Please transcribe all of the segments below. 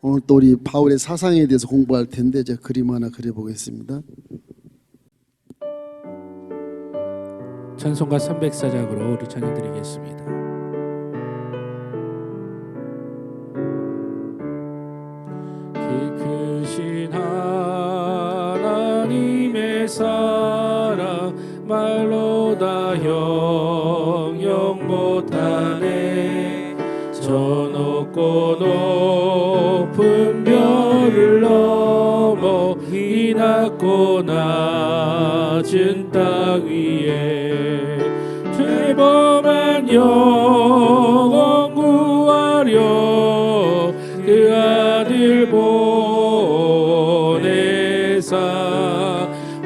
오늘 또 우리 바울의 사상에 대해서 공부할 텐데 제가 그림 하나 그려보겠습니다. 찬송가 304장으로 우리 찬양 드리겠습니다. 키 크신 하나님의 사랑 말로 다 형용 못하네. 저 높고 높은 별을 넘어 이 낮고 낮은 땅 위에 죄범한 영혼 구하려 그 아들 보내사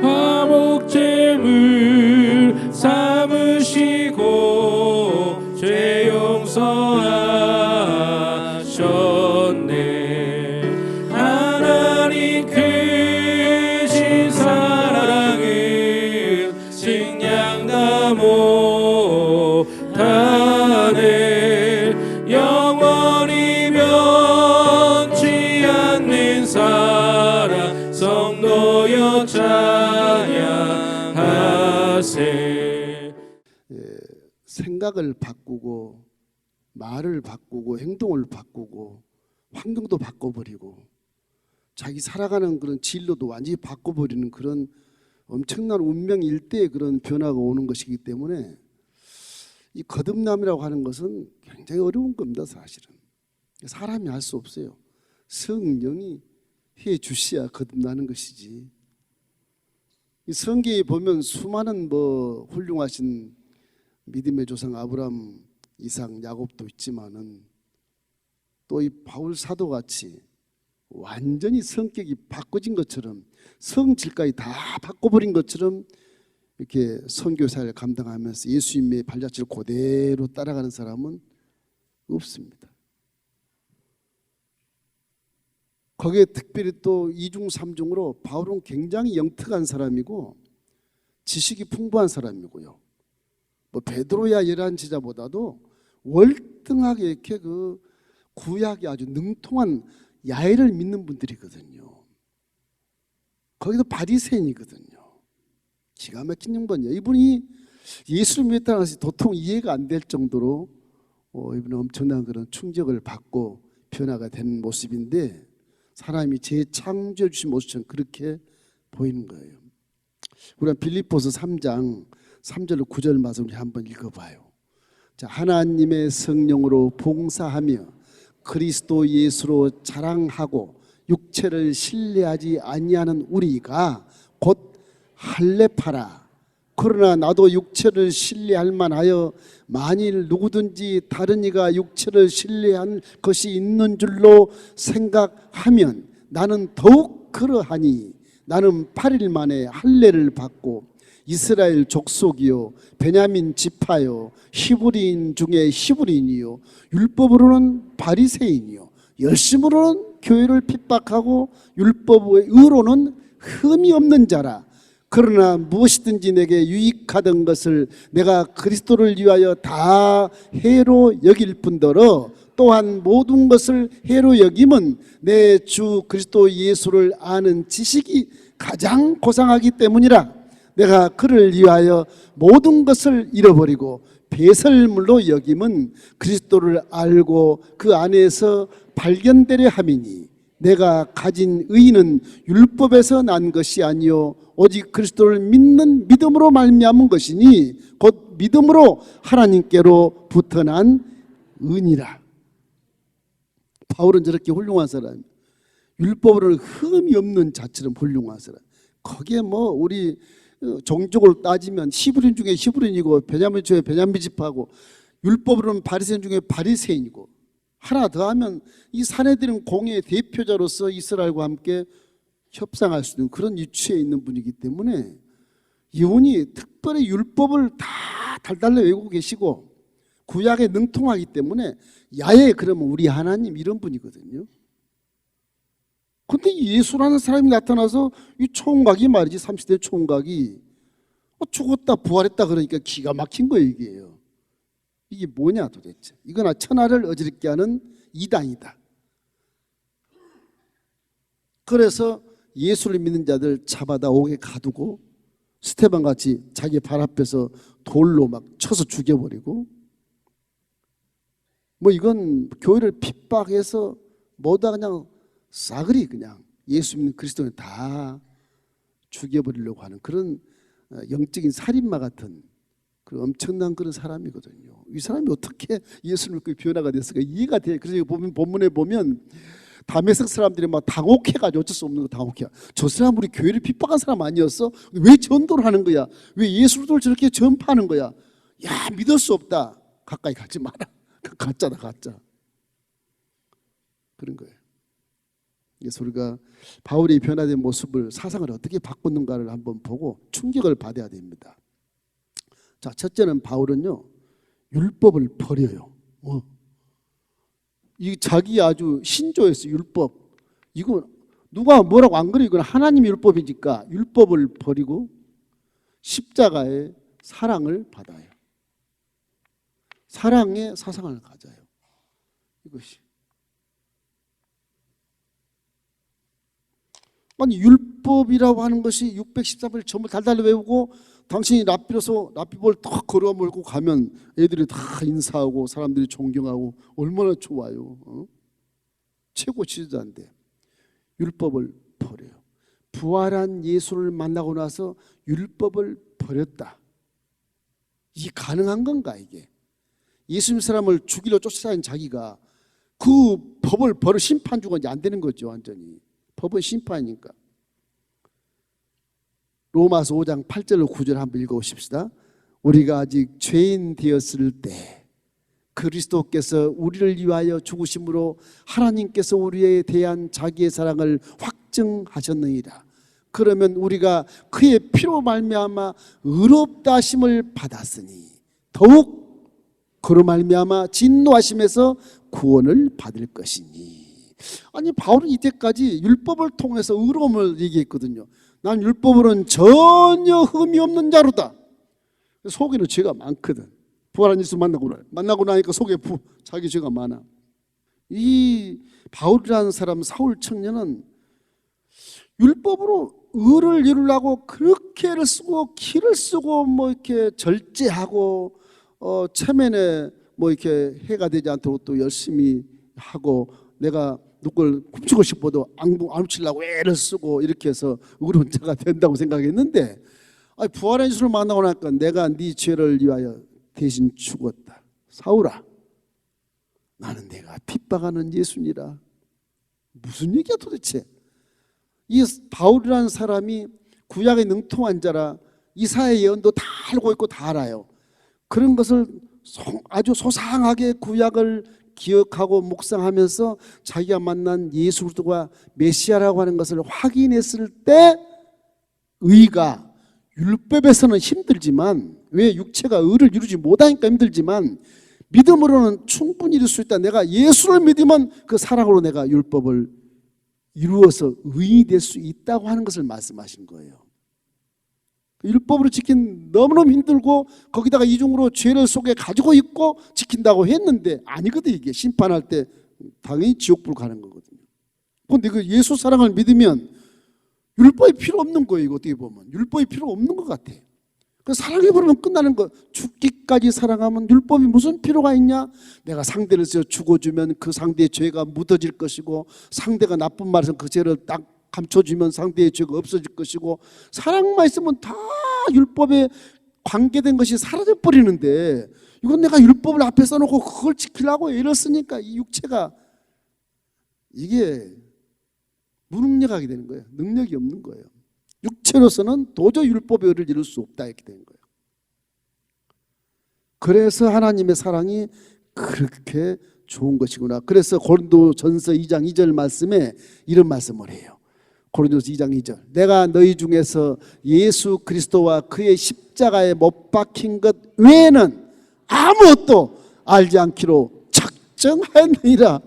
화목제물 삼으시고 죄 용서하셨네. 하나님 크신 사랑은 증량다 못하네. 영원히 변치 않는 사랑 성도여 찬양하세. 생각을 바꾸고 말을 바꾸고 행동을 바꾸고 환경도 바꿔버리고 자기 살아가는 그런 진로도 완전히 바꿔버리는 그런 엄청난 운명 일대의 그런 변화가 오는 것이기 때문에 이 거듭남이라고 하는 것은 굉장히 어려운 겁니다. 사실은 사람이 할 수 없어요. 성령이 해 주셔야 거듭나는 것이지. 이 성경에 보면 수많은 훌륭하신 믿음의 조상 아브라함, 이삭, 야곱도 있지만은 또 이 바울 사도같이 완전히 성격이 바꿔진 것처럼 성질까지 다 바꿔버린 것처럼 이렇게 선교사를 감당하면서 예수님의 발자취를 그대로 따라가는 사람은 없습니다. 거기에 특별히 또 이중삼중으로 바울은 굉장히 영특한 사람이고 지식이 풍부한 사람이고요. 베드로야 열한 제자보다도 월등하게 이렇게 그 구약이 아주 능통한 야훼를 믿는 분들이거든요. 거기도 바리새인이거든요. 기가 막힌 양반이에요. 이분이 예수를 믿었다는 것이 도통 이해가 안 될 정도로 이분은 엄청난 그런 충격을 받고 변화가 되는 모습인데 사람이 재창조해 주신 모습처럼 그렇게 보이는 거예요. 우리가 빌립보서 3장 3절 9절 말씀 우리 한번 읽어봐요. 자, 하나님의 성령으로 봉사하며 그리스도 예수로 자랑하고 육체를 신뢰하지 아니하는 우리가 곧 할례파라. 그러나 나도 육체를 신뢰할 만하여 만일 누구든지 다른 이가 육체를 신뢰한 것이 있는 줄로 생각하면 나는 더욱 그러하니 나는 8일 만에 할례를 받고 이스라엘 족속이요 베냐민 지파요 히브리인 중에 히브리인이요 율법으로는 바리새인이요 열심으로는 교회를 핍박하고 율법의 의로는 흠이 없는 자라. 그러나 무엇이든지 내게 유익하던 것을 내가 그리스도를 위하여 다 해로 여길 뿐더러 또한 모든 것을 해로 여김은 내 주 그리스도 예수를 아는 지식이 가장 고상하기 때문이라. 내가 그를 위하여 모든 것을 잃어버리고 배설물로 여김은 그리스도를 알고 그 안에서 발견되려 함이니 내가 가진 의는 율법에서 난 것이 아니요 오직 그리스도를 믿는 믿음으로 말미암은 것이니 곧 믿음으로 하나님께로부터 난 은이라. 바울은 저렇게 훌륭한 사람, 율법으로는 흠이 없는 자처럼 훌륭한 사람. 거기에 우리 종족을 따지면 히브리인 중에 히브리인이고 베냐민 중에 베냐민 지파고 율법으로는 바리새인 중에 바리새인이고 하나 더 하면 이 사내들은 공의 대표자로서 이스라엘과 함께 협상할 수 있는 그런 위치에 있는 분이기 때문에 이분이 특별히 율법을 다 달달래 외우고 계시고 구약에 능통하기 때문에 야훼 그러면 우리 하나님 이런 분이거든요. 근데 예수라는 사람이 나타나서 이 총각이 말이지 30대 총각이 죽었다 부활했다 그러니까 기가 막힌 거예요. 이게 뭐냐 도대체. 이거나 천하를 어지럽게 하는 이단이다. 그래서 예수를 믿는 자들 잡아다 옥에 가두고 스테반 같이 자기 발 앞에서 돌로 막 쳐서 죽여버리고, 뭐 이건 교회를 핍박해서 뭐다 그냥 싸그리 그냥 예수 믿는 그리스도인을 다 죽여버리려고 하는 그런 영적인 살인마 같은 그 엄청난 그런 사람이거든요. 이 사람이 어떻게 예수를 믿고 변화가 됐을까 이해가 돼요. 그래서 보면 본문에 보면 다메섹 사람들이 막 당혹해가지고 어쩔 수 없는 거 당혹해. 저 사람 우리 교회를 핍박한 사람 아니었어? 왜 전도를 하는 거야? 왜 예수를 저렇게 전파하는 거야? 야, 믿을 수 없다. 가까이 가지 마라. 가짜다, 가짜. 그런 거예요. 그래서 우리가 바울이 변화된 모습을, 사상을 어떻게 바꿨는가를 한번 보고 충격을 받아야 됩니다. 자, 첫째는 바울은요, 율법을 버려요. 이 자기 아주 신조였어요. 율법. 이거 누가 뭐라고 안 그래? 이건 하나님의 율법이니까 율법을 버리고 십자가의 사랑을 받아요. 사랑의 사상을 가져요. 이것이. 아니 율법이라고 하는 것이 613일 전부 달달 외우고 당신이 랍비볼 딱 걸어 몰고 가면 애들이 다 인사하고 사람들이 존경하고 얼마나 좋아요. 최고 지도자인데 율법을 버려요. 부활한 예수를 만나고 나서 율법을 버렸다. 이게 가능한 건가 이게? 예수님 사람을 죽이려 쫓아다닌 자기가 그 법을 버려 심판 주고 이제 안 되는 거죠. 완전히 법은 심판이니까. 로마서 5장 8절로 9절 한번 읽어보십시다. 우리가 아직 죄인 되었을 때 그리스도께서 우리를 위하여 죽으심으로 하나님께서 우리에 대한 자기의 사랑을 확증하셨느니라. 그러면 우리가 그의 피로 말미암아 의롭다 하심을 받았으니 더욱 그로 말미암아 진노하심에서 구원을 받을 것이니. 아니 바울은 이때까지 율법을 통해서 의로움을 얘기했거든요. 난 율법으로는 전혀 흠이 없는 자로다. 속에는 죄가 많거든. 부활한 예수 만나고 나니까 속에 자기 죄가 많아. 이 바울이라는 사람, 사울 청년은 율법으로 의를 이루려고 그렇게 애를 쓰고 키를 쓰고 뭐 이렇게 절제하고 체면에 뭐 이렇게 해가 되지 않도록 또 열심히 하고, 내가 누굴 훔치고 싶어도 안 훔치려고 애를 쓰고 이렇게 해서 의로운 자가 된다고 생각했는데, 부활한 예수를 만나고 나니까 내가 네 죄를 위하여 대신 죽었다. 사울아, 나는 내가 핍박하는 예수니라. 무슨 얘기야 도대체? 이 바울이라는 사람이 구약에 능통한 자라 이사야 예언도 다 알고 있고 다 알아요. 그런 것을 아주 소상하게 구약을 기억하고 묵상하면서 자기가 만난 예수 그리스도가 메시아라고 하는 것을 확인했을 때 의가 율법에서는 힘들지만, 왜 육체가 의를 이루지 못하니까 힘들지만 믿음으로는 충분히 이룰 수 있다. 내가 예수를 믿으면 그 사랑으로 내가 율법을 이루어서 의인이 될 수 있다고 하는 것을 말씀하신 거예요. 율법으로 지킨 너무너무 힘들고 거기다가 이중으로 죄를 속에 가지고 있고 지킨다고 했는데 아니거든. 이게 심판할 때 당연히 지옥불 가는 거거든요. 그런데 그 예수 사랑을 믿으면 율법이 필요 없는 거예요. 이거 어떻게 보면 율법이 필요 없는 것 같아. 사랑해버리면 끝나는 거. 죽기까지 사랑하면 율법이 무슨 필요가 있냐? 내가 상대를 죽어주면 그 상대의 죄가 묻어질 것이고, 상대가 나쁜 말해서 그 죄를 딱 감춰주면 상대의 죄가 없어질 것이고, 사랑만 있으면 다 율법에 관계된 것이 사라져버리는데, 이건 내가 율법을 앞에 써놓고 그걸 지키려고 애를 쓰니까 이 육체가 이게 무능력하게 되는 거예요. 능력이 없는 거예요. 육체로서는 도저히 율법의 의를 이룰 수 없다 이렇게 되는 거예요. 그래서 하나님의 사랑이 그렇게 좋은 것이구나. 그래서 고린도전서 2장 2절 말씀에 이런 말씀을 해요. 고린도서 2장 2절. 내가 너희 중에서 예수 그리스도와 그의 십자가에 못 박힌 것 외에는 아무것도 알지 않기로 작정하였느니라.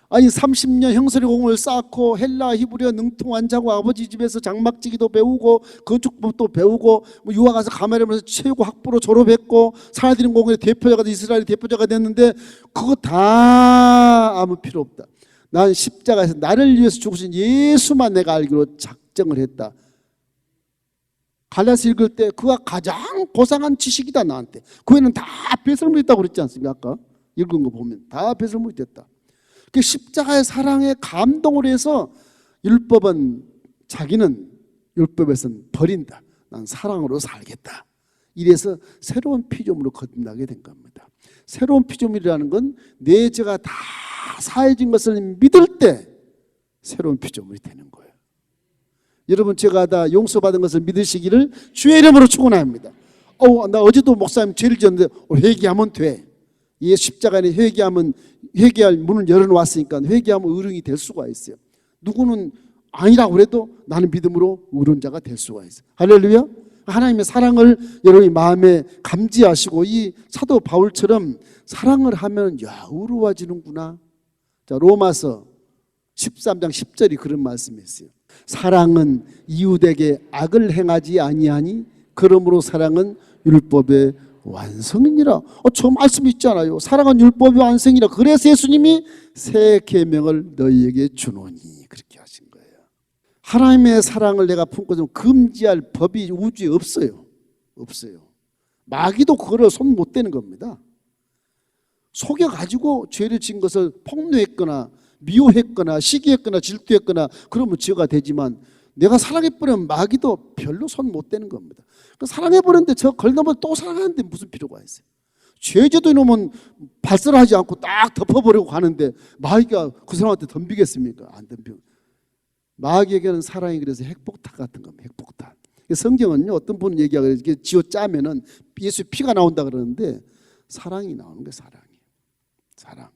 아니 30년 형설의 공을 쌓고 헬라 히브리어 능통한 자고 아버지 집에서 장막지기도 배우고 건축법도 배우고 유학 가서 가메르면서 최고 학부로 졸업했고 사나들인 공원의 대표자가 이스라엘의 대표자가 됐는데 그거 다 아무 필요 없다. 난 십자가에서 나를 위해서 죽으신 예수만 내가 알기로 작정을 했다. 갈라디아서 읽을 때 그가 가장 고상한 지식이다 나한테. 그 외에는 다 배설물이 있다고 그랬지 않습니까? 아까 읽은 거 보면 다 배설물이 됐다. 그 십자가의 사랑에 감동을 해서 율법은 자기는 율법에서는 버린다. 난 사랑으로 살겠다. 이래서 새로운 피조물로 거듭나게 된 겁니다. 새로운 피조물이라는 건 내 죄가 다 사해진 것을 믿을 때 새로운 피조물이 되는 거예요. 여러분, 제가 다 용서받은 것을 믿으시기를 주의 이름으로 축원합니다. 나 어제도 목사님 죄를 지었는데 회개하면 돼. 이 십자가에 회개하면 회개할 문을 열어놓았으니까 회개하면 의로운이 될 수가 있어요. 누구는 아니라고 그래도 나는 믿음으로 의로운 자가 될 수가 있어요. 할렐루야. 하나님의 사랑을 여러분이 마음에 감지하시고 이 사도 바울처럼 사랑을 하면 의로워지는구나. 자, 로마서 13장 10절이 그런 말씀이 있어요. 사랑은 이웃에게 악을 행하지 아니하니 그러므로 사랑은 율법의 완성이니라. 저 말씀 있잖아요. 사랑은 율법의 완성이라. 그래서 예수님이 새 계명을 너희에게 주노니 그렇게 하신 거예요. 하나님의 사랑을 내가 품고 좀 금지할 법이 우주에 없어요. 없어요. 마귀도 그거를 손 못 대는 겁니다. 속여가지고 죄를 지은 것을 폭로했거나 미워했거나 시기했거나 질투했거나 그러면 죄가 되지만 내가 사랑해버리면 마귀도 별로 손 못 대는 겁니다. 사랑해버렸는데 저 걸넘어 또 사랑하는데 무슨 필요가 있어요. 죄져도 이놈은 발설하지 않고 딱 덮어버리고 가는데 마귀가 그 사람한테 덤비겠습니까? 안 덤비고. 마귀에게는 사랑이 그래서 핵폭탄 같은 겁니다. 핵폭탄. 성경은요, 어떤 분은 얘기하고 이렇게 쥐어 짜면은 예수의 피가 나온다 그러는데 사랑이 나오는 거예요. 사랑.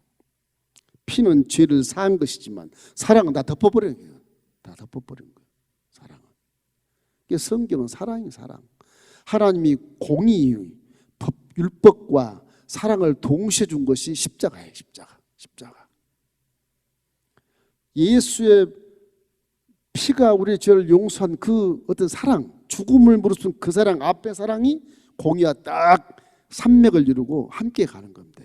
피는 죄를 사한 것이지만 사랑은 다 덮어버리는 거예요. 다 덮어버리는 거예요. 사랑은. 성경은 사랑이 사랑. 하나님이 공의, 법, 율법과 사랑을 동시에 준 것이 십자가예요. 십자가. 예수의 피가 우리의 죄를 용서한 그 어떤 사랑, 죽음을 무릅쓴 그 사랑 앞에 사랑이 공의와 딱 산맥을 이루고 함께 가는 겁니다.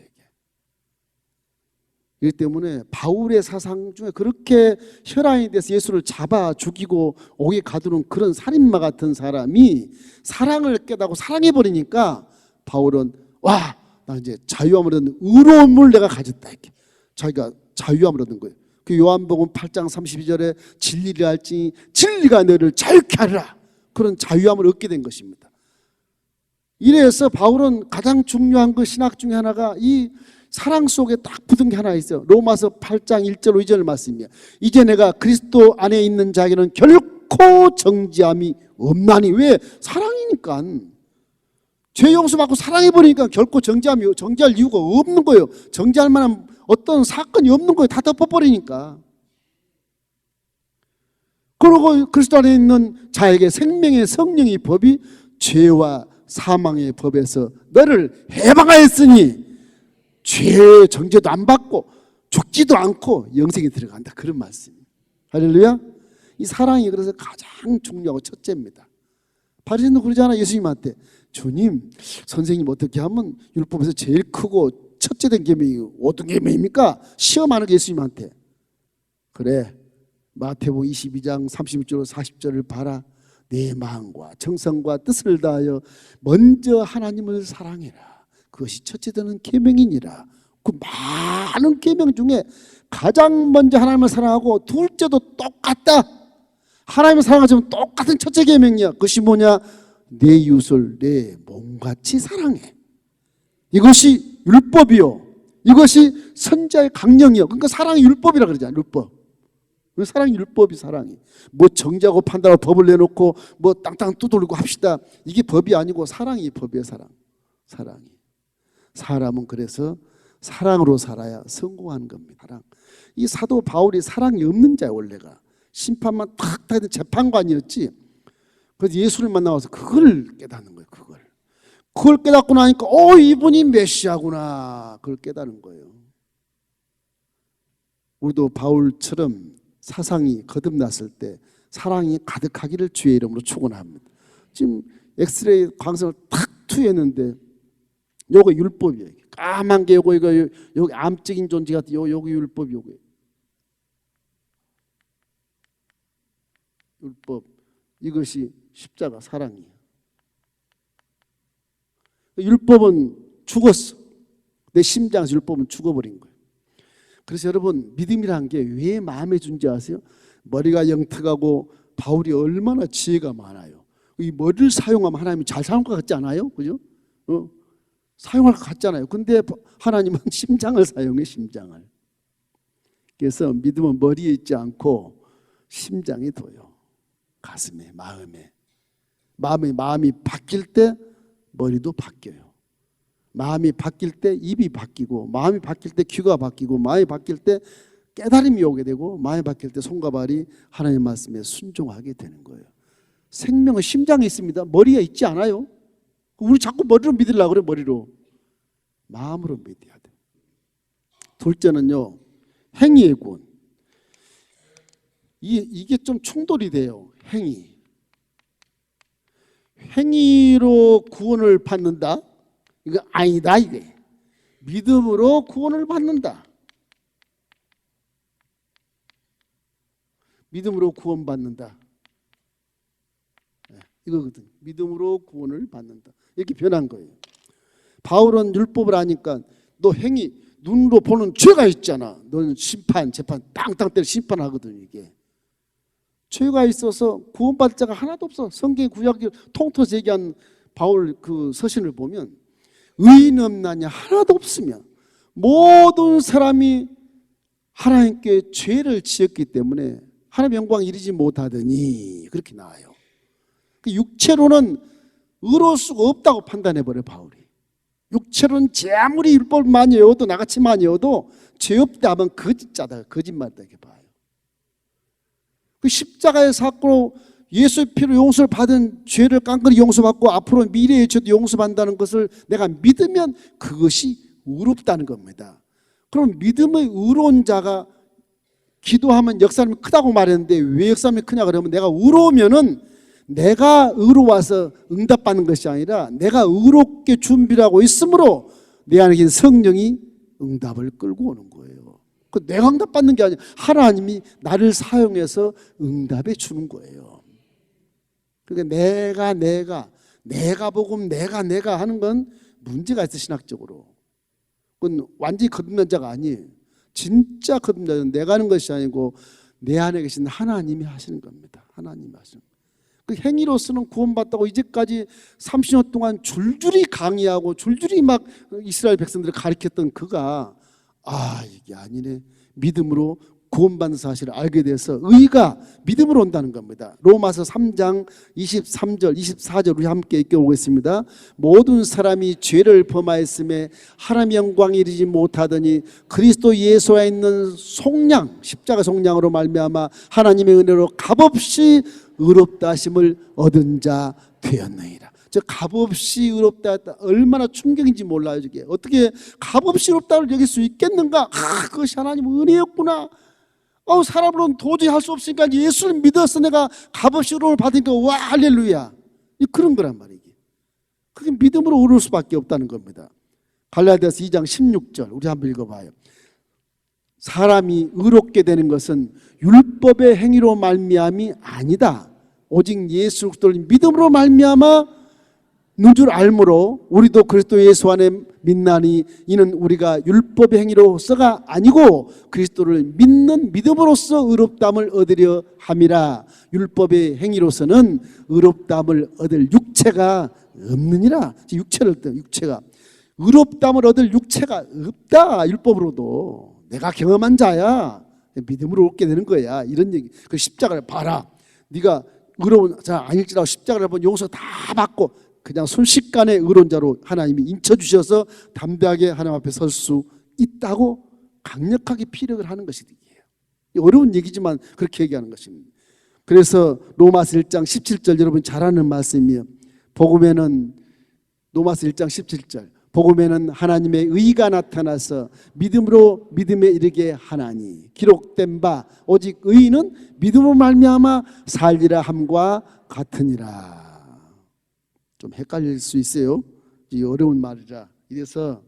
이기 때문에 바울의 사상 중에 그렇게 혈안이 돼서 예수를 잡아 죽이고 옥에 가두는 그런 살인마 같은 사람이 사랑을 깨닫고 사랑해버리니까 바울은 나 이제 자유함을 얻는 의로움을 내가 가졌다. 이렇게 자기가 자유함을 얻는 거예요. 그 요한복음 8장 32절에 진리를 알지 진리가 너를 자유케 하리라. 그런 자유함을 얻게 된 것입니다. 이래서 바울은 가장 중요한 그 신학 중에 하나가 이 사랑 속에 딱 붙은 게 하나 있어요. 로마서 8장 1절 2절 말씀이에요. 이제 내가 그리스도 안에 있는 자에게는 결코 정죄함이 없나니. 왜? 사랑이니까. 죄 용서받고 사랑해버리니까 결코 정죄할 이유가 없는 거예요. 정죄할 만한 어떤 사건이 없는 거예요. 다 덮어버리니까. 그리고 그리스도 안에 있는 자에게 생명의 성령의 법이 죄와 사망의 법에서 너를 해방하였으니 죄 정죄도 안 받고 죽지도 않고 영생에 들어간다. 그런 말씀이에요. 할렐루야. 이 사랑이 그래서 가장 중요하고 첫째입니다. 바리새인도 그러잖아. 예수님한테 주님, 선생님 어떻게 하면 율법에서 제일 크고 첫째 된 계명이 어떤 계명입니까? 시험하는 게 예수님한테. 그래, 마태복음 22장 36절 40절을 봐라. 내 마음과 정성과 뜻을 다하여 먼저 하나님을 사랑해라. 그것이 첫째 되는 계명이니라. 그 많은 계명 중에 가장 먼저 하나님을 사랑하고 둘째도 똑같다. 하나님을 사랑하지만 똑같은 첫째 계명이야. 그것이 뭐냐? 내 이웃을 내 몸같이 사랑해. 이것이 율법이요. 이것이 선자의 강령이요. 그러니까 사랑이 율법이라 그러잖아. 율법. 사랑이 율법이 사랑이. 뭐 정죄하고 판단하고 법을 내놓고 뭐 땅땅 두들리고 합시다. 이게 법이 아니고 사랑이 법이에요. 사랑이. 사람은 그래서 사랑으로 살아야 성공하는 겁니다. 사랑. 이 사도 바울이 사랑이 없는 자야. 원래가 심판만 탁 타는 재판관이었지. 그래서 예수를 만나서 그걸 깨닫는 거예요. 그걸 깨닫고 나니까 이분이 메시아구나. 그걸 깨닫는 거예요. 우리도 바울처럼 사상이 거듭났을 때 사랑이 가득하기를 주의 이름으로 축원합니다. 지금 엑스레이 광선을 탁 투했는데 요거 율법이에요. 까만 게 요거 여기 암적인 존재 같은 요거 율법이 요거. 율법, 이것이 십자가 사랑이에요. 율법은 죽었어. 내 심장에서 율법은 죽어버린 거예요. 그래서 여러분, 믿음이란 게 왜 마음에 든지 아세요? 머리가 영특하고 바울이 얼마나 지혜가 많아요. 이 머리를 사용하면 하나님이 잘 사용할 것 같지 않아요? 그죠? 사용할 것 같잖아요. 근데 하나님은 심장을 사용해, 심장을. 그래서 믿음은 머리에 있지 않고 심장에 둬요. 가슴에, 마음에. 마음이 바뀔 때 머리도 바뀌어요. 마음이 바뀔 때 입이 바뀌고, 마음이 바뀔 때 귀가 바뀌고, 마음이 바뀔 때 깨달음이 오게 되고, 마음이 바뀔 때 손과 발이 하나님의 말씀에 순종하게 되는 거예요. 생명은 심장에 있습니다. 머리에 있지 않아요. 우리 자꾸 머리로 믿으려고 그래. 머리로. 마음으로 믿어야 돼. 둘째는요, 행위의 구원. 이게 좀 충돌이 돼요. 행위로 구원을 받는다? 이거 아니다, 이게. 믿음으로 구원을 받는다. 믿음으로 구원받는다. 이거거든. 믿음으로 구원을 받는다. 이렇게 변한 거예요. 바울은 율법을 아니까 너 행위, 눈으로 보는 죄가 있잖아. 너는 심판, 재판, 땅땅 때려 심판하거든, 이게. 죄가 있어서 구원받을 자가 하나도 없어. 성경 구약을 통틀어서 얘기한 바울 그 서신을 보면 의인 없나냐 하나도 없으며 모든 사람이 하나님께 죄를 지었기 때문에 하나님의 영광에 이르지 못하더니 그렇게 나와요. 육체로는 의로울 수가 없다고 판단해버려 바울이. 육체로는 제 아무리 율법을 많이 외워도 나같이 많이 외워도 죄 없다 하면 거짓자다, 거짓말이다 이렇게 봐요. 그 십자가의 사건으로 예수의 피로 용서를 받은 죄를 깡그리 용서받고 앞으로 미래의 죄도 용서받는다는 것을 내가 믿으면 그것이 의롭다는 겁니다. 그럼 믿음의 의로운 자가 기도하면 역사람이 크다고 말했는데 왜 역사람이 크냐 그러면 내가 의로우면은 내가 의로워서 응답받는 것이 아니라 내가 의롭게 준비를 하고 있으므로 내 안에 계신 성령이 응답을 끌고 오는 거예요. 내가 응답받는 게 아니라 하나님이 나를 사용해서 응답해 주는 거예요. 그러니까 내가 복음 내가 하는 건 문제가 있어. 신학적으로 그건 완전히 거듭난 자가 아니에요. 진짜 거듭난 자는 내가 하는 것이 아니고 내 안에 계신 하나님이 하시는 겁니다. 하나님이 하시는 거예요. 그 행위로서는 구원받다고 이제까지 30년 동안 줄줄이 강의하고 줄줄이 막 이스라엘 백성들을 가르쳤던 그가 이게 아니네. 믿음으로 구원받는 사실을 알게 돼서 의가 믿음으로 온다는 겁니다. 로마서 3장 23절 24절 우리 함께 읽어보겠습니다. 모든 사람이 죄를 범하였음에 하나님의 영광에 이르지 못하더니 그리스도 예수 안에 있는 속량 십자가 속량으로 말미암아 하나님의 은혜로 값없이 의롭다 하심을 얻은 자 되었느니라. 저 값없이 의롭다 했다. 얼마나 충격인지 몰라요. 이게 어떻게 값없이 의롭다를 여길 수 있겠는가? 그것이 하나님의 은혜였구나. 사람으로는 도저히 할 수 없으니까 예수를 믿어서 내가 값없이 의로움을 받으니까 와 할렐루야. 그런 거란 말이에요. 그게 믿음으로 의로울 수밖에 없다는 겁니다. 갈라디아서 2장 16절 우리 한번 읽어봐요. 사람이 의롭게 되는 것은 율법의 행위로 말미암이 아니다. 오직 예수 그리스도를 믿음으로 말미암아 는 줄 알므로 우리도 그리스도 예수 안에 믿나니 이는 우리가 율법의 행위로서가 아니고 그리스도를 믿는 믿음으로써 의롭다함을 얻으려 함이라. 율법의 행위로서는 의롭다함을 얻을 육체가 없느니라. 육체가 의롭다함을 얻을 육체가 없다. 율법으로도 내가 경험한 자야. 믿음으로 얻게 되는 거야. 이런 얘기. 그 십자가를 봐라. 네가 의로운 자 아닐지라도 십자가를 한번 용서 다 받고 그냥 순식간에 의로운 자로 하나님이 인쳐주셔서 담대하게 하나님 앞에 설 수 있다고 강력하게 피력을 하는 것이에요. 어려운 얘기지만 그렇게 얘기하는 것입니다. 그래서 로마서 1장 17절 여러분 잘 아는 말씀이에요. 복음에는 로마서 1장 17절 복음에는 하나님의 의가 나타나서 믿음으로 믿음에 이르게 하나니 기록된 바 오직 의인은 믿음으로 말미암아 살리라 함과 같으니라. 좀 헷갈릴 수 있어요. 이 어려운 말이라. 이래서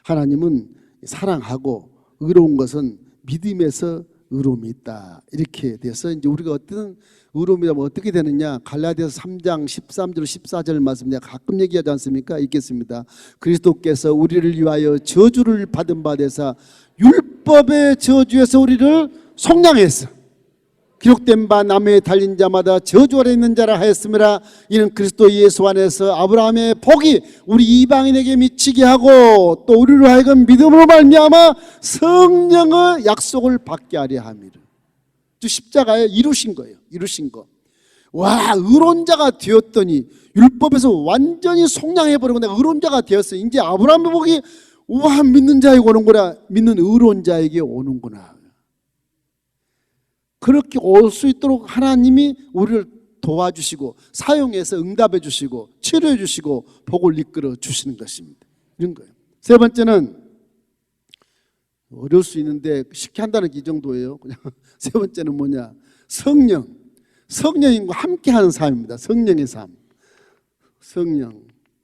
하나님은 사랑하고 의로운 것은 믿음에서 의로움이 있다. 이렇게 돼서 이제 우리가 어떤 의로움이라면 어떻게 되느냐? 갈라디아서 3장 13절 14절 말씀 내가 가끔 얘기하지 않습니까? 읽겠습니다. 그리스도께서 우리를 위하여 저주를 받은 바 되사 율법의 저주에서 우리를 속량했어. 기록된 바 나무에 달린 자마다 저주 아래 있는 자라 하였음이라. 이는 그리스도 예수 안에서 아브라함의 복이 우리 이방인에게 미치게 하고 또 우리로 하여금 믿음으로 말미암아 성령의 약속을 받게 하려 함이라. 십자가에 이루신 거예요. 이루신 거. 와, 의로운 자가 되었더니 율법에서 완전히 속량해버리고 내가 의로운 자가 되었어. 이제 아브라함의 복이 와, 믿는 자에게 오는구나. 믿는 의로운 자에게 오는구나. 그렇게 올 수 있도록 하나님이 우리를 도와주시고 사용해서 응답해 주시고 치료해 주시고 복을 이끌어 주시는 것입니다. 이런 거예요. 세 번째는 어려울 수 있는데 쉽게 한다는 게 이 정도예요. 그냥 세 번째는 뭐냐? 성령님과 함께하는 삶입니다. 성령의 삶.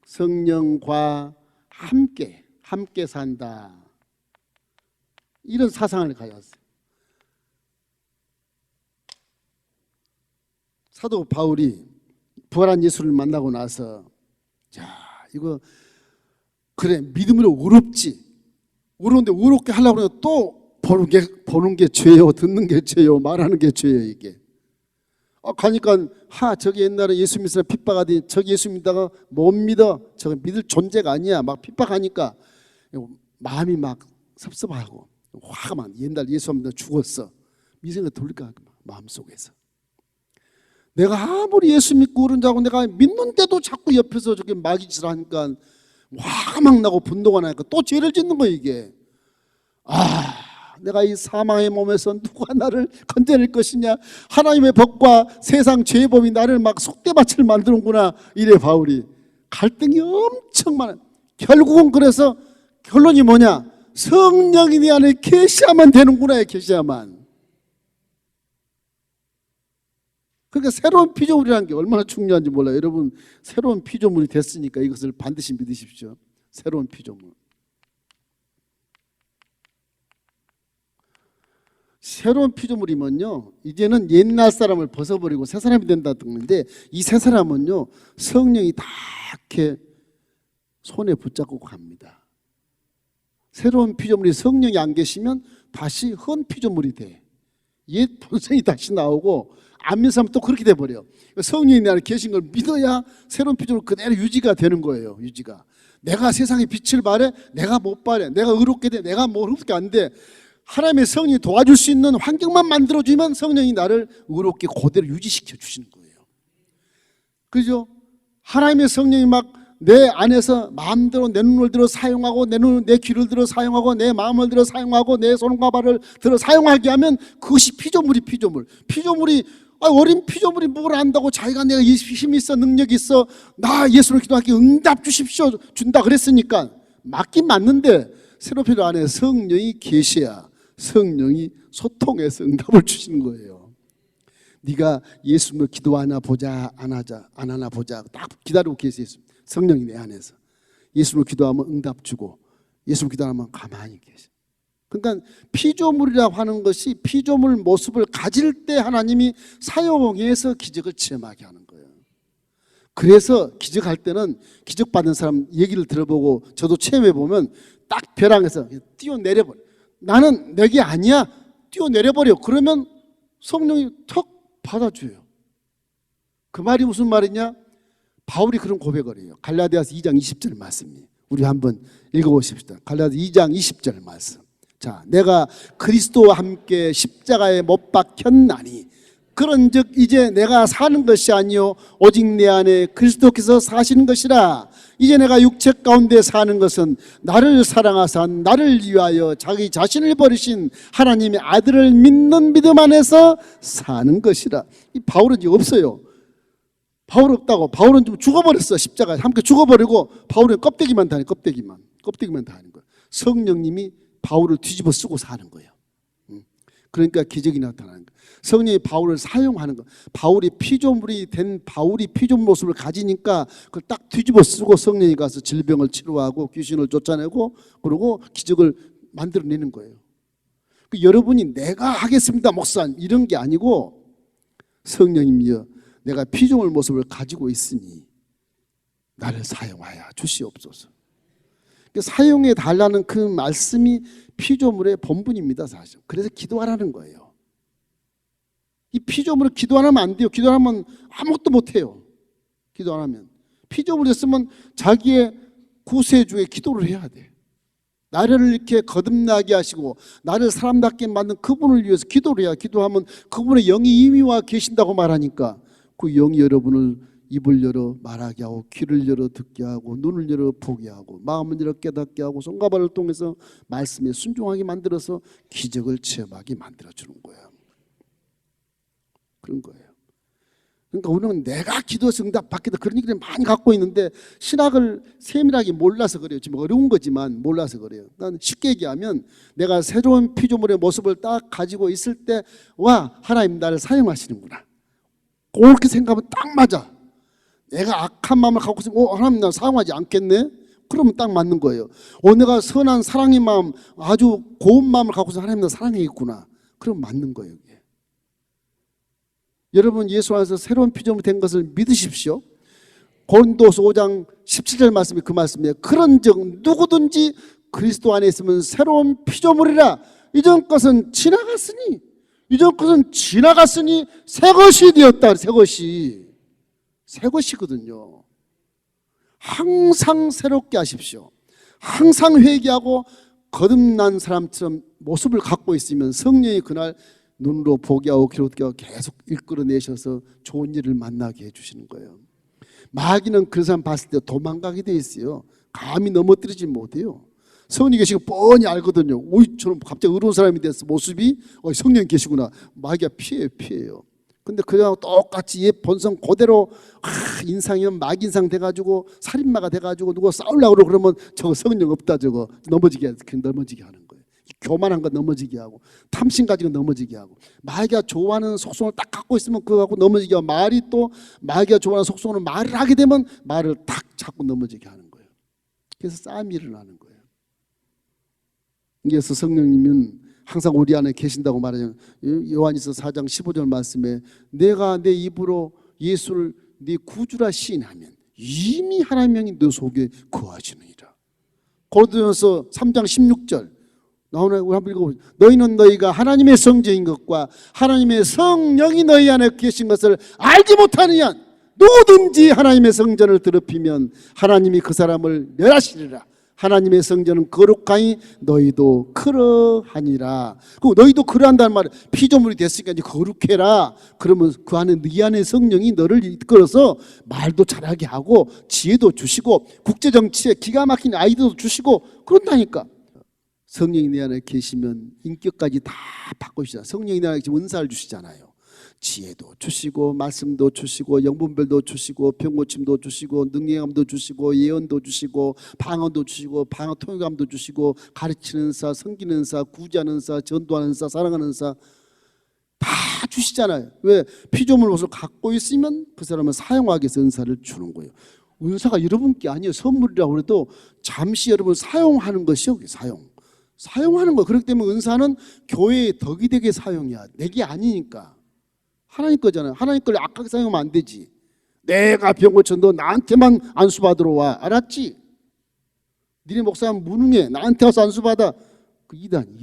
성령과 함께 산다. 이런 사상을 가졌어요. 사도 바울이 부활한 예수를 만나고 나서 자, 이거 그래 믿음으로 의롭지. 의로운데 의롭게 하려고 하면 또 보는 게 죄요, 듣는 게 죄요, 말하는 게 죄요 이게. 가니까 저기 옛날에 예수 믿으라 핍박하더니 저기 예수 믿다가 못 믿어. 저거 믿을 존재가 아니야. 막 핍박하니까 마음이 막 섭섭하고 화가 막 옛날 예수 믿다 죽었어. 이 생각 돌릴까 마음속에서. 내가 아무리 예수 믿고 그런 자고 내가 믿는데도 자꾸 옆에서 저기 마귀짓을 하니까 화가 막 나고 분노가 나니까 또 죄를 짓는 거야 이게. 내가 이 사망의 몸에서 누가 나를 건져낼 것이냐. 하나님의 법과 세상 죄의 법이 나를 막 속대밭을 만드는구나. 이래 바울이. 갈등이 엄청 많아. 결국은 그래서 결론이 뭐냐? 성령이 내 안에 계시하면 되는구나. 계시하면. 그러니까 새로운 피조물이라는 게 얼마나 중요한지 몰라요. 여러분 새로운 피조물이 됐으니까 이것을 반드시 믿으십시오. 새로운 피조물. 새로운 피조물이면요 이제는 옛날 사람을 벗어버리고 새 사람이 된다 듣는데 이 새 사람은요 성령이 다 이렇게 손에 붙잡고 갑니다. 새로운 피조물이 성령이 안 계시면 다시 헌 피조물이 돼. 옛 본성이 다시 나오고 안 믿는 사람은 또 그렇게 돼버려. 성령이 내 안에 계신 걸 믿어야 새로운 피조물 그대로 유지가 되는 거예요. 유지가. 내가 세상에 빛을 발해 내가 못 발해 내가 의롭게 돼 내가 뭐 의롭게 안 돼. 하나님의 성령이 도와줄 수 있는 환경만 만들어주면 성령이 나를 의롭게 그대로 유지시켜 주시는 거예요. 그죠? 하나님의 성령이 막 내 안에서 마음대로 내 눈을 들어 사용하고 내 귀를 들어 사용하고 내 마음을 들어 사용하고 내 손과 발을 들어 사용하게 하면 그것이 피조물이 어린 피조물이 뭘 안다고 자기가 내가 힘이 있어 능력이 있어 나 예수로 기도하기 응답 주십시오 준다 그랬으니까 맞긴 맞는데 새로운 피조 안에 성령이 계셔야 성령이 소통해서 응답을 주시는 거예요. 네가 예수님을 기도하나 보자 안 하나 보자 딱 기다리고 계세요. 성령이 내 안에서 예수님을 기도하면 응답 주고 예수님을 기도하면 가만히 계셔. 그러니까 피조물이라고 하는 것이 피조물 모습을 가질 때 하나님이 사용해서 기적을 체험하게 하는 거예요. 그래서 기적할 때는 기적받은 사람 얘기를 들어보고 저도 체험해보면 딱 벼랑에서 뛰어내려버려. 나는 내게 아니야. 뛰어내려버려. 그러면 성령이 턱 받아줘요. 그 말이 무슨 말이냐? 바울이 그런 고백을 해요. 갈라디아서 2장 20절 말씀이에요. 우리 한번 읽어보십시다. 갈라디아서 2장 20절 말씀. 자, 내가 그리스도와 함께 십자가에 못 박혔나니 그런즉 이제 내가 사는 것이 아니요 오직 내 안에 그리스도께서 사시는 것이라. 이제 내가 육체 가운데 사는 것은 나를 사랑하사 나를 위하여 자기 자신을 버리신 하나님의 아들을 믿는 믿음 안에서 사는 것이라. 이 바울은 이제 없어요. 바울 없다고. 바울은 좀 죽어버렸어. 십자가에 함께 죽어버리고 바울은 껍데기만 다니 껍데기만 다니는 거예요. 성령님이 바울을 뒤집어 쓰고 사는 거예요. 그러니까 기적이 나타나는 거예요. 성령이 바울을 사용하는 거. 바울이 피조물이 된 바울이 피조물 모습을 가지니까 그걸 딱 뒤집어 쓰고 성령이 가서 질병을 치료하고 귀신을 쫓아내고 그러고 기적을 만들어내는 거예요. 여러분이 내가 하겠습니다 목사님 이런 게 아니고 성령님이여 내가 피조물 모습을 가지고 있으니 나를 사용하여 주시옵소서. 사용해 달라는 그 말씀이 피조물의 본분입니다 사실. 그래서 기도하라는 거예요. 이 피조물을 기도 안 하면 안 돼요. 기도 안 하면 아무것도 못해요. 기도 안 하면. 피조물이었으면 자기의 구세주의 기도를 해야 돼. 나를 이렇게 거듭나게 하시고 나를 사람답게 만든 그분을 위해서 기도를 해야. 기도하면 그분의 영이 이미 와 계신다고 말하니까 그 영이 여러분을 입을 열어 말하게 하고 귀를 열어 듣게 하고 눈을 열어 보게 하고 마음을 열어 깨닫게 하고 손과 발을 통해서 말씀에 순종하게 만들어서 기적을 체험하게 만들어주는 거예요. 그런 거예요. 그러니까 우리는 내가 기도해서 응답 받겠다 그런 얘기를 많이 갖고 있는데 신학을 세밀하게 몰라서 그래요. 지금 어려운 거지만 몰라서 그래요. 난 쉽게 얘기하면 내가 새로운 피조물의 모습을 딱 가지고 있을 때 와 하나님 나를 사용하시는구나 그렇게 생각하면 딱 맞아. 내가 악한 마음을 갖고 있으면 하나님 나를 사용하지 않겠네? 그러면 딱 맞는 거예요. 내가 선한 사랑의 마음 아주 고운 마음을 갖고 있으면 하나님 나를 사랑하겠구나 그럼 맞는 거예요. 여러분 예수 안에서 새로운 피조물이 된 것을 믿으십시오. 고린도서 5장 17절 말씀이 그 말씀이에요. 그런즉 누구든지 그리스도 안에 있으면 새로운 피조물이라 이전 것은 지나갔으니 새 것이 되었다. 새 것이거든요. 항상 새롭게 하십시오. 항상 회개하고 거듭난 사람처럼 모습을 갖고 있으면 성령이 그날 눈으로 보게 하고 귀로 듣게 하고 계속 이끌어내셔서 좋은 일을 만나게 해주시는 거예요. 마귀는 그 사람 봤을 때 도망가게 돼 있어요. 감히 넘어뜨리지 못해요. 성령이 계시고 뻔히 알거든요. 저는 갑자기 의로운 사람이 됐어. 모습이 성령이 계시구나. 마귀가 피해요. 근데 그냥 똑같이 얘 본성 그대로 인상이면 마귀 인상 돼가지고 살인마가 돼가지고 누가 싸우려고 그러면 저거 성령 없다 저거 넘어지게 하는 거예요. 교만한 거 넘어지게 하고 탐심 가지고 넘어지게 하고 마귀가 좋아하는 속성을 딱 갖고 있으면 그거 갖고 넘어지게 하고 말이 또 마귀가 좋아하는 속성으로 말을 하게 되면 말을 딱 잡고 넘어지게 하는 거예요. 그래서 싸움이 일어나는 거예요. 그래서 성령님은 항상 우리 안에 계신다고 말하죠. 요한일서 4장 15절 말씀에 내가 내 입으로 예수를 네 구주라 시인하면 이미 하나님이 너 속에 거하시느니라. 고린도전서 3장 16절 나오나요? 우리 한번 읽어보죠. 너희는 너희가 하나님의 성전인 것과 하나님의 성령이 너희 안에 계신 것을 알지 못하느냐. 누구든지 하나님의 성전을 더럽히면 하나님이 그 사람을 멸하시리라. 하나님의 성전은 거룩하니 너희도 그러하니라. 너희도 그러한다는 말은 피조물이 됐으니까 이제 거룩해라. 그러면 그 안에 네 안에 성령이 너를 이끌어서 말도 잘하게 하고 지혜도 주시고 국제정치에 기가 막힌 아이디어도 주시고 그런다니까. 성령이 내 안에 계시면 인격까지 다 바꾸시잖아요. 성령이 내 안에 계시면 은사를 주시잖아요. 지혜도 주시고 말씀도 주시고 영분별도 주시고 병고침도 주시고 능력함도 주시고 예언도 주시고 방언도 주시고 방언 통역감도 주시고 가르치는 은사, 섬기는 은사, 구제하는 은사, 전도하는 은사, 사랑하는 은사 다 주시잖아요. 왜? 피조물 옷을 갖고 있으면 그 사람은 사용하기 위해서 은사를 주는 거예요. 은사가 여러분께 아니에요. 선물이라고 해도 잠시 여러분 사용하는 것이요. 사용하는 거. 그렇기 때문에 은사는 교회의 덕이 되게 사용해야 돼. 내게 아니니까. 하나님 거잖아요. 하나님 걸 악하게 사용하면 안 되지. 내가 병 고쳐 너 나한테만 안수 받으러 와. 알았지? 니네 목사는 무능해. 나한테 와서 안수 받아. 그 이단.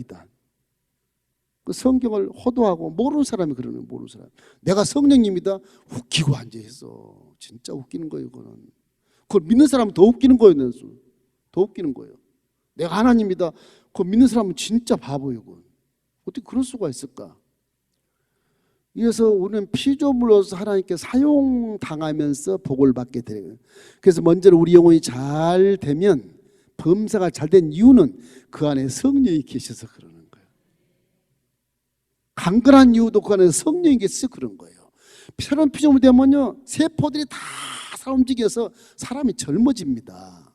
그 성경을 호도하고 모르는 사람이 그러는 거예요. 모르는 사람. 내가 성령님이다. 웃기고 앉아있어. 진짜 웃기는 거예요. 그걸 믿는 사람은 더 웃기는 거예요. 더 웃기는 거예요. 내가 하나님이다. 그거 믿는 사람은 진짜 바보예요. 어떻게 그럴 수가 있을까? 그래서 우리는 피조물로서 하나님께 사용당하면서 복을 받게 돼요. 그래서 먼저 우리 영혼이 잘 되면 범사가 잘 된 이유는 그 안에 성령이 계셔서 그러는 거예요. 강건한 이유도 그 안에 성령이 계셔서 그런 거예요. 새로운 피조물 되면요 세포들이 다 사람 움직여서 사람이 젊어집니다.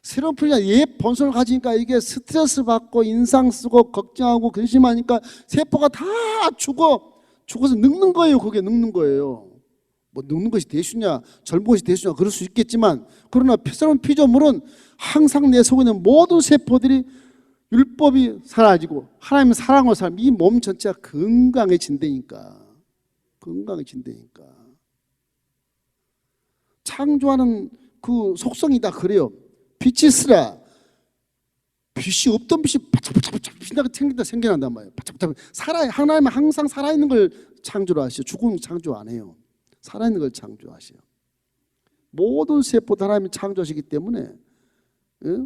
새로운 피조물이 옛 본성을 가지니까 이게 스트레스 받고 인상 쓰고 걱정하고 근심하니까 세포가 다 죽어서 늙는 거예요. 그게 늙는 거예요. 뭐 늙는 것이 대수냐 젊은 것이 대수냐 그럴 수 있겠지만 그러나 새로운 피조물은 항상 내 속에 있는 모든 세포들이 율법이 사라지고 하나님의 사랑으로 살면 이 몸 전체가 건강해진다니까. 건강해진다니까. 창조하는 그 속성이 다 그래요. 빛이 있으라. 빛이 없던 빛이 바짝바짝 생겨난단 말이에요. 바짝바짝 하나님은 항상 살아있는 걸 창조를 하시죠. 죽은 창조 안 해요. 살아있는 걸 창조하셔요. 모든 세포도 하나님이 창조하시기 때문에, 예?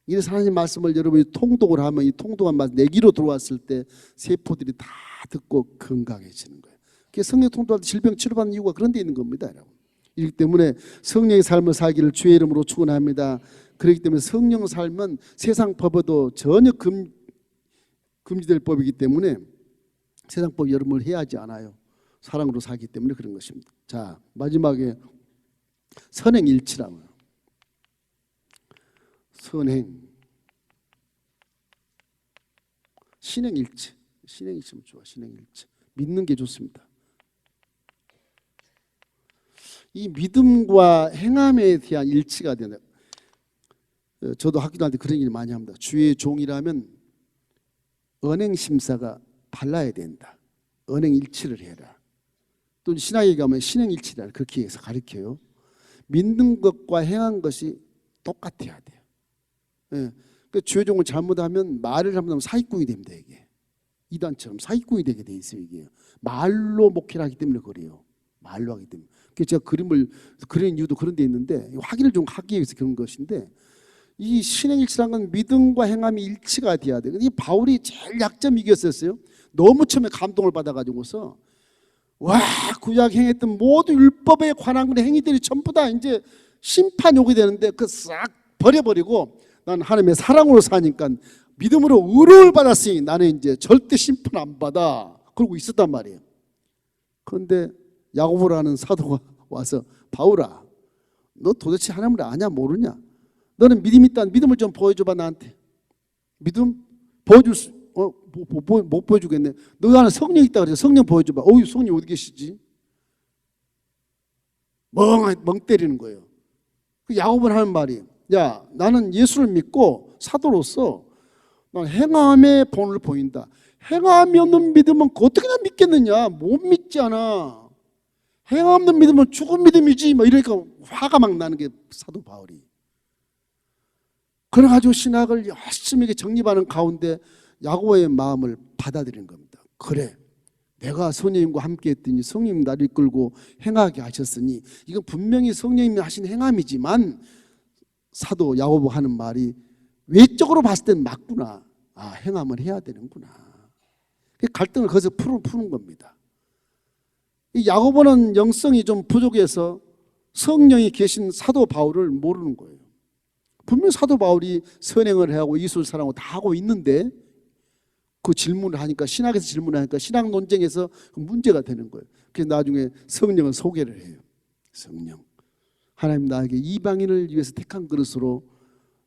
이래서 하나님 말씀을 여러분이 통독을 하면 이 통독한 말씀 내기로 들어왔을 때 세포들이 다 듣고 건강해지는 거예요. 그래서 성령 통독할 때 질병 치료받는 이유가 그런 데 있는 겁니다, 여러분. 이렇기 때문에 성령의 삶을 살기를 주의 이름으로 축원합니다. 그렇기 때문에 성령 삶은 세상 법에도 전혀 금지될 법이기 때문에 세상 법 여러분을 해하지 않아요. 사랑으로 살기 때문에 그런 것입니다. 자, 마지막에 선행일치라고요. 선행, 신행일치. 신행일치면 좋아. 신행일치. 믿는 게 좋습니다. 이 믿음과 행함에 대한 일치가 된다. 저도 학교 다닐 때 그런 일 많이 합니다. 주의 종이라면 언행심사가 발라야 된다. 언행일치를 해라. 또 신학에 가면 신행일치라 그렇게 해서 가르쳐요. 믿는 것과 행한 것이 똑같아야 돼요. 예. 그 주의 종을 잘못하면 말을 잘못하면 사기꾼이 됩니다. 이게 이단처럼 사기꾼이 되게 돼 있어요. 이게 말로 목회를 하기 때문에 그래요. 말로 하기 때문에. 그래서 제가 그림을 그리는 이유도 그런 데 있는데 확인을 좀 하기 위해서 그런 것인데 이 신행일치라는 건 믿음과 행함이 일치가 돼야 돼요. 이 바울이 제일 약점이 이겼었어요. 너무 처음에 감동을 받아가지고서 와 구약 행했던 모든 율법에 관한 행위들이 전부 다 이제 심판이 오게 되는데 그 싹 버려버리고 난 하나님의 사랑으로 사니까 믿음으로 의로움을 받았으니 나는 이제 절대 심판 안 받아 그러고 있었단 말이에요. 그런데 야고보라는 사도가 와서 바울아 너 도대체 하나님을 아냐 모르냐? 너는 믿음이 있다는 믿음을 좀 보여줘봐 나한테. 믿음? 보여줄 수 못 보여주겠네. 너 안에 성령 있다 그래서 성령 보여줘봐. 어이 성령 어디 계시지? 멍 때리는 거예요. 그 야고보는 하는 말이 야 나는 예수를 믿고 사도로서 난 행함의 본을 보인다. 행함이 없는 믿음은 어떻게 믿겠느냐? 못 믿잖아. 행함 없는 믿음은 죽은 믿음이지. 막 이러니까 화가 막 나는 게 사도 바울이. 그래가지고 신학을 열심히 정립하는 가운데 야고보의 마음을 받아들이는 겁니다. 그래 내가 성령님과 함께 했더니 성령님 나를 이끌고 행하게 하셨으니 이건 분명히 성령님이 하신 행함이지만 사도 야고보 하는 말이 외적으로 봤을 땐 맞구나. 아 행함을 해야 되는구나. 갈등을 거기서 푸는 겁니다. 이 야고보는 영성이 좀 부족해서 성령이 계신 사도 바울을 모르는 거예요. 분명 사도 바울이 선행을 하고 이웃을 사랑하고 다 하고 있는데 그 질문을 하니까 신학에서 질문을 하니까 신학 논쟁에서 문제가 되는 거예요. 그래서 나중에 성령을 소개를 해요. 성령 하나님 나에게 이방인을 위해서 택한 그릇으로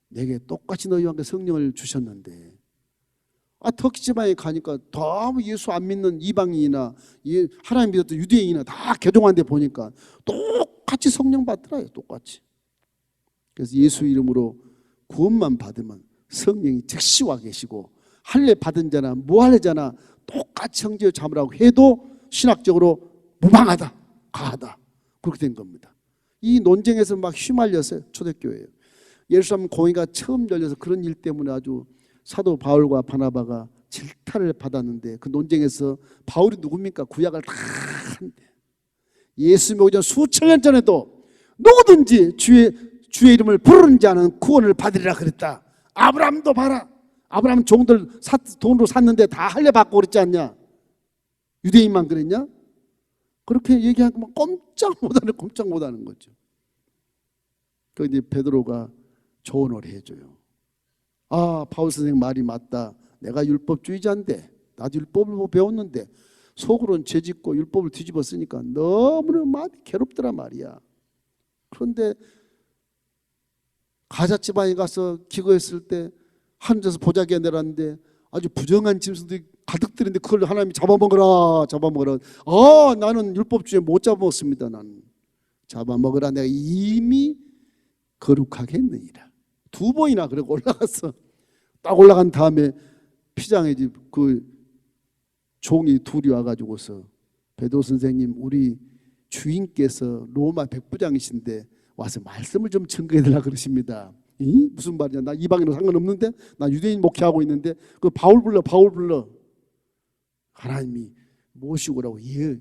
내게 똑같이 너희와 함께 성령을 주셨는데 터키 지방에 가니까 너무 예수 안 믿는 이방인이나 하나님 믿었던 유대인이나 다 개종한 데 보니까 똑같이 성령 받더라요. 똑같이. 그래서 예수 이름으로 구원만 받으면 성령이 즉시 와 계시고 할례 받은 자나 무할례 자나 똑같이 형제를 잡으라고 해도 신학적으로 무방하다, 가하다 그렇게 된 겁니다. 이 논쟁에서 막 휘말렸어요. 초대교회에. 예루살렘 공회가 처음 열려서 그런 일 때문에 아주 사도 바울과 바나바가 질타를 받았는데 그 논쟁에서 바울이 누굽니까? 구약을 다 한대. 예수 오기 전 수천 년 전에도 누구든지 주의 이름을 부르는 자는 구원을 받으리라 그랬다. 아브라함도 봐라. 아브라함 종들 돈으로 샀는데 다 할례 받고 그랬지 않냐? 유대인만 그랬냐? 그렇게 얘기하면 꼼짝 못하는 거죠. 그 이제 베드로가 조언을 해줘요. 아 바울 선생 말이 맞다. 내가 율법주의자인데 나도 율법을 배웠는데 속으로는 죄짓고 율법을 뒤집어 쓰니까 너무나 많이 괴롭더란 말이야. 그런데 가자 지방에 가서 기거했을 때 하늘에서 보자기가 내렸는데 아주 부정한 짐승들이 가득 들는데 그걸 하나님이 잡아먹으라. 나는 율법주의 못 잡아먹습니다. 나는 잡아먹으라. 내가 이미 거룩하게 했느니라. 2번이나 그러고 올라가서 쫙 올라간 다음에 피장의 집 그 종이 둘이 와가지고서 베드로 선생님, 우리 주인께서 로마 백부장이신데 와서 말씀을 좀 증거해 달라 그러십니다. 이? 무슨 말이냐? 나 이방인으로 상관없는데, 나 유대인 목회하고 있는데 그 바울 불러. 하나님이 모시고 오라고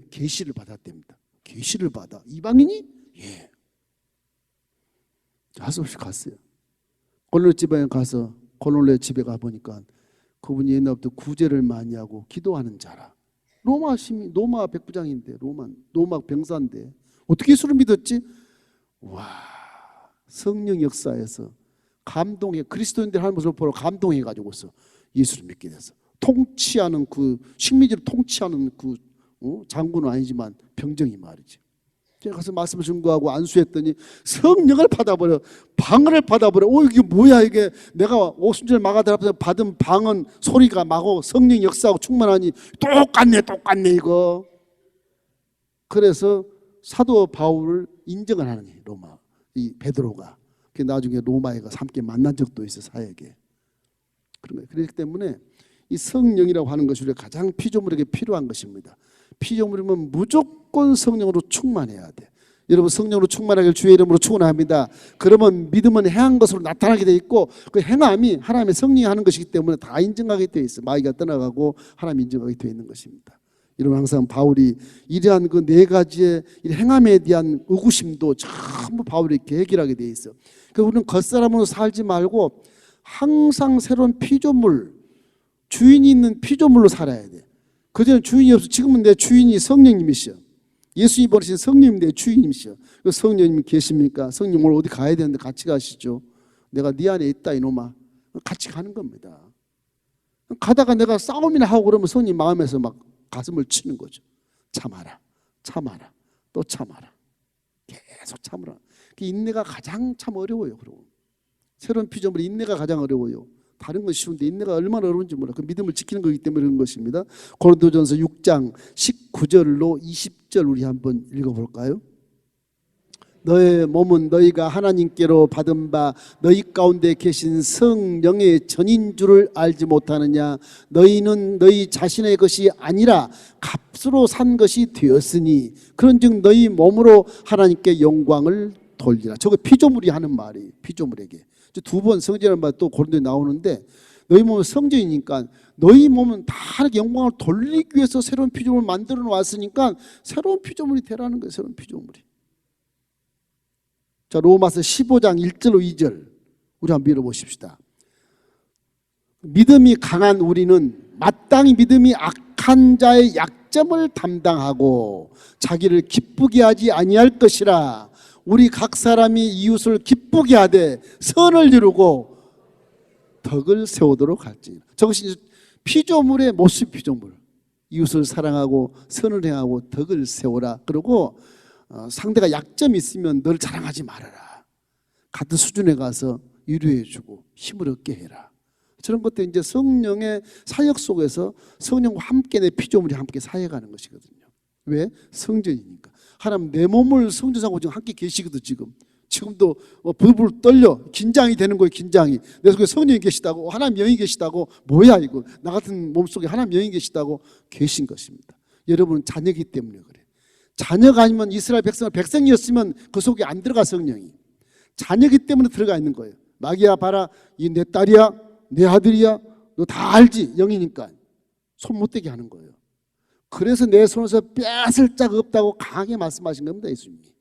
계시를 받았답니다. 계시를 받아. 이방인이? 예. 하소없이 갔어요. 골로새 집에 가서 골로새 집에 가보니까 그분이 옛날부터 구제를 많이 하고 기도하는 자라. 로마 백부장인데, 로마 병사인데 어떻게 예수를 믿었지? 와, 성령 역사에서 감동해, 그리스도인들 하는 모습을 보러 감동해 가지고서 예수를 믿게 됐어. 통치하는 그 식민지를 통치하는 그 장군은 아니지만 병정이 말이지. 제가 가서 말씀을 증거하고 안수했더니 성령을 받아버려, 방언을 받아버려. 이게 뭐야 이게? 내가 오순절 마가들 앞에서 받은 방언 소리가 마고 성령 역사하고 충만하니 똑같네 이거. 그래서 사도 바울을 인정을 하는 로마 이 베드로가. 나중에 로마에 가서 함께 만난 적도 있어, 사역에. 그렇기 때문에 이 성령이라고 하는 것이 우리가 가장 피조물에게 필요한 것입니다. 피조물이면 무조건 성령으로 충만해야 돼. 여러분, 성령으로 충만하길 주의 이름으로 축원합니다. 그러면 믿음은 행한 것으로 나타나게 돼 있고, 그 행함이 하나님의 성령이 하는 것이기 때문에 다 인정하게 되어 있어. 마귀가 떠나가고 하나님 인정하게 되어 있는 것입니다. 여러분, 항상 바울이 이러한 그 네 가지의 행함에 대한 의구심도 전부 바울이 이렇게 해결하게 되어 있어. 그러니까 우리는 겉사람으로 살지 말고 항상 새로운 피조물, 주인이 있는 피조물로 살아야 돼. 그전에 주인이 없어. 지금은 내 주인이 성령님이시여. 예수님이 버리신 성령님 내 주인이시여. 그 성령님이 계십니까? 성령 오늘 어디 가야 되는데 같이 가시죠. 내가 네 안에 있다 이놈아. 같이 가는 겁니다. 가다가 내가 싸움이나 하고 그러면 성령 마음에서 막 가슴을 치는 거죠. 참아라, 또 참아라. 계속 참으라. 인내가 가장 참 어려워요. 그리고 새로운 피조물이 인내가 가장 어려워요. 다른 건 쉬운데 인내가 얼마나 어려운지 몰라. 그 믿음을 지키는 거기 때문에 그런 것입니다. 고린도전서 6장 19절로 20절 우리 한번 읽어볼까요? 너의 몸은 너희가 하나님께로 받은 바 너희 가운데 계신 성령의 전인 줄을 알지 못하느냐? 너희는 너희 자신의 것이 아니라 값으로 산 것이 되었으니 그런즉 너희 몸으로 하나님께 영광을 돌리라. 저거 피조물이 하는 말이에요. 피조물에게. 두 번 성전이라는 말 또 고린도에 나오는데, 너희 몸은 성전이니까 너희 몸은 다 영광을 돌리기 위해서 새로운 피조물을 만들어 놨으니까 새로운 피조물이 되라는 거예요. 새로운 피조물이. 자, 로마서 15장 1절로 2절 우리 한번 읽어보십시다. 믿음이 강한 우리는 마땅히 믿음이 악한 자의 약점을 담당하고 자기를 기쁘게 하지 아니할 것이라. 우리 각 사람이 이웃을 기쁘게 하되 선을 이루고 덕을 세우도록 할지. 저것이 피조물의 모습. 피조물. 이웃을 사랑하고 선을 행하고 덕을 세우라. 그리고 상대가 약점이 있으면 널 자랑하지 말아라. 같은 수준에 가서 위로해주고 힘을 얻게 해라. 저런 것도 이제 성령의 사역 속에서 성령과 함께 내 피조물이 함께 사역하는 것이거든요. 왜? 성전이니까. 하나님 내 몸을 성전하고 지금 함께 계시거든. 지금도 부들부들 떨려. 긴장이 되는 거예요. 긴장이. 내 속에 성령이 계시다고, 하나님 영이 계시다고. 뭐야 이거. 나 같은 몸속에 하나님 영이 계시다고 계신 것입니다. 여러분은 자녀이기 때문에 그래. 자녀가 아니면 이스라엘 백성이었으면 그 속에 안 들어가. 성령이 자녀이기 때문에 들어가 있는 거예요. 마귀야 봐라, 이 내 딸이야, 내 아들이야, 너 다 알지. 영이니까 손 못 대게 하는 거예요. 그래서 내 손에서 뺏을 짝 없다고 강하게 말씀하신 겁니다. 예수님이.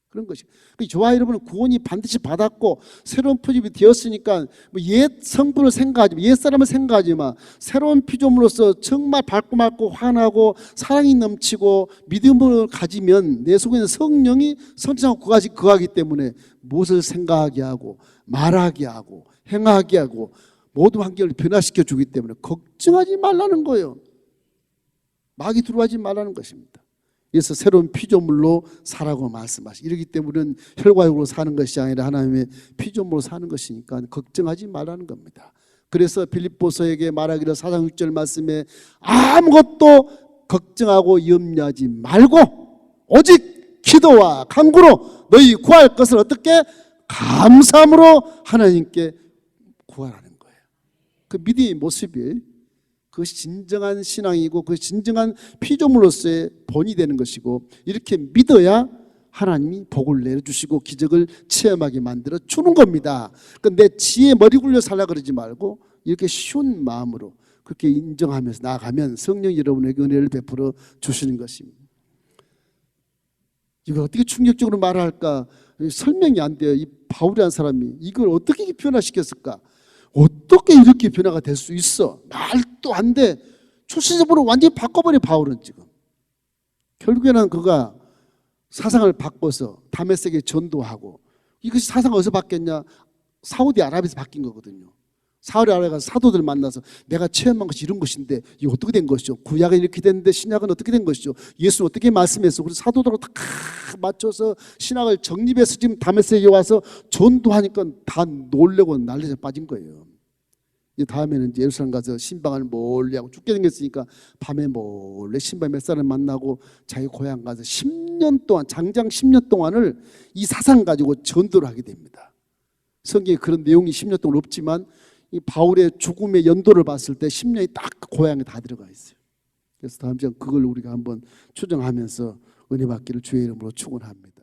그런 것이. 저와 여러분은 구원이 반드시 받았고 새로운 피조물이 되었으니까 옛 성분을 생각하지 마, 옛 사람을 생각하지 마. 새로운 피조물로서 정말 밝고 맑고 환하고 사랑이 넘치고 믿음을 가지면 내 속에 있는 성령이 성취하고 거하기 때문에 무엇을 생각하게 하고 말하게 하고 행하게 하고 모든 환경을 변화시켜 주기 때문에 걱정하지 말라는 거예요. 마귀 들어가지 말라는 것입니다. 그래서 새로운 피조물로 살라고 말씀하시. 이러기 때문에 혈과육으로 사는 것이 아니라 하나님의 피조물로 사는 것이니까 걱정하지 말라는 겁니다. 그래서 빌립보서에게 말하기를 4장 6절 말씀에 아무것도 걱정하고 염려하지 말고 오직 기도와 간구로 너희 구할 것을 어떻게 감사함으로 하나님께 구하라는 거예요. 그 믿음의 모습이 그것이 진정한 신앙이고 그것이 진정한 피조물로서의 본이 되는 것이고 이렇게 믿어야 하나님이 복을 내려주시고 기적을 체험하게 만들어 주는 겁니다. 그러니까 내 지혜 머리 굴려 살라 그러지 말고 이렇게 쉬운 마음으로 그렇게 인정하면서 나아가면 성령이 여러분에게 은혜를 베풀어 주시는 것입니다. 이걸 어떻게 충격적으로 말할까 설명이 안 돼요. 이 바울이라는 사람이 이걸 어떻게 변화시켰을까? 어떻게 이렇게 변화가 될 수 있어? 말도 안 돼. 출신적으로 완전히 바꿔버려 바울은 지금. 결국에는 그가 사상을 바꿔서 다메섹에 전도하고 이것이 사상 어디서 바뀌었냐? 사우디아라비아에서 바뀐 거거든요. 사우디아라비아 사도들 만나서 내가 체험한 것이 이런 것인데 이게 어떻게 된 것이죠? 구약은 이렇게 됐는데 신약은 어떻게 된 것이죠? 예수는 어떻게 말씀했어? 그래서 사도들하고 다 맞춰서 신학을 정립해서 지금 다메섹에 와서 전도하니까 다 놀래고 난리에 빠진 거예요. 이제 다음에는 이제 예루살렘 가서 신방을 몰래 하고 죽게 생겼으니까 밤에 몰래 신방 몇 사람 만나고 자기 고향 가서 10년 동안 장장 10년 동안을 이 사상 가지고 전도를 하게 됩니다. 성경에 그런 내용이 10년 동안 없지만 이 바울의 죽음의 연도를 봤을 때 10년이 딱 그 고향에 다 들어가 있어요. 그래서 다음 시간 그걸 우리가 한번 추정하면서 은혜 받기를 주의 이름으로 축원합니다.